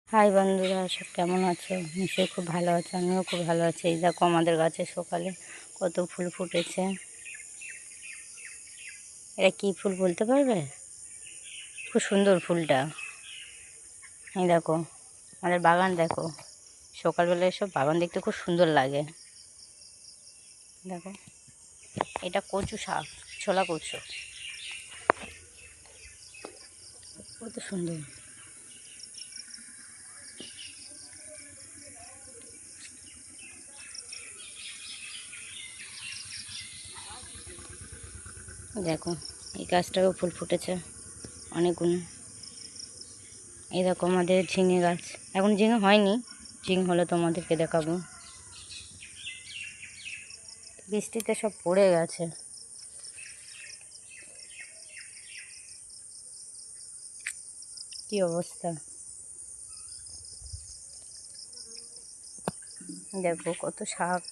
High বন্ধুরা, সব কেমন আছো? নিশ্চয়ই খুব ভালো আছো। আমিও খুব ভালো আছি। এই দেখো আমাদের গাছে সকালে কত ফুল ফুটেছে। এটা কি ফুল বলতে পারবে? খুব সুন্দর ফুলটা। এই দেখো আমাদের বাগান, দেখো সকালবেলা এসব বাগান দেখতে খুব সুন্দর লাগে। দেখো এটা কচু শাক, ছোলা কচু, কত সুন্দর। দেখো এই গাছটাও ফুল ফুটেছে অনেকগুলো। এই দেখো আমাদের ঝিঙে গাছ, এখন ঝিঙে হয়নি, ঝিঙে হলে তোমাদেরকে দেখাবো। বৃষ্টিতে সব পড়ে গেছে। কি অবস্থা, দেখো কত শাক।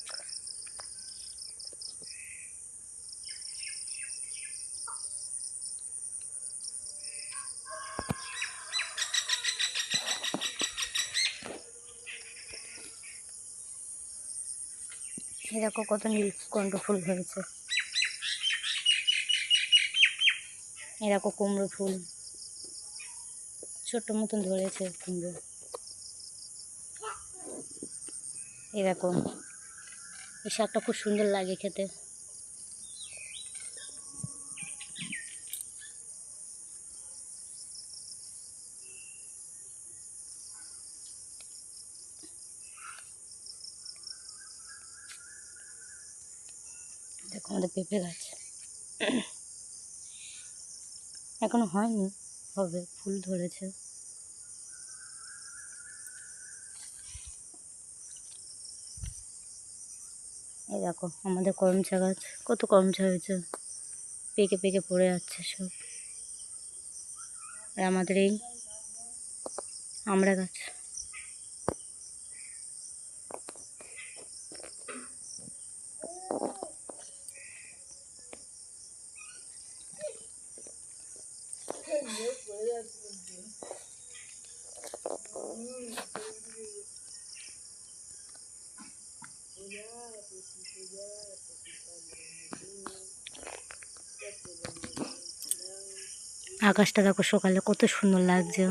এই দেখো কত নীলকণ্ঠ ফুল হয়েছে। এই দেখো কুমড়ো ফুল ছোট্ট মতন ধরেছে কুমড়ো। এই দেখো এই শাকটা খুব সুন্দর লাগে খেতে। দেখো আমাদের পেঁপে গাছ এখনো হয়নি, হবে, ফুল ধরেছে। এই দেখো আমাদের করমচা গাছ, কত করমচা হয়েছে, পেকে পেকে পড়ে যাচ্ছে সব। আর আমাদের এই আমড়া গাছ, আকাশটা দেখো সকালে কত সুন্দর লাগছে।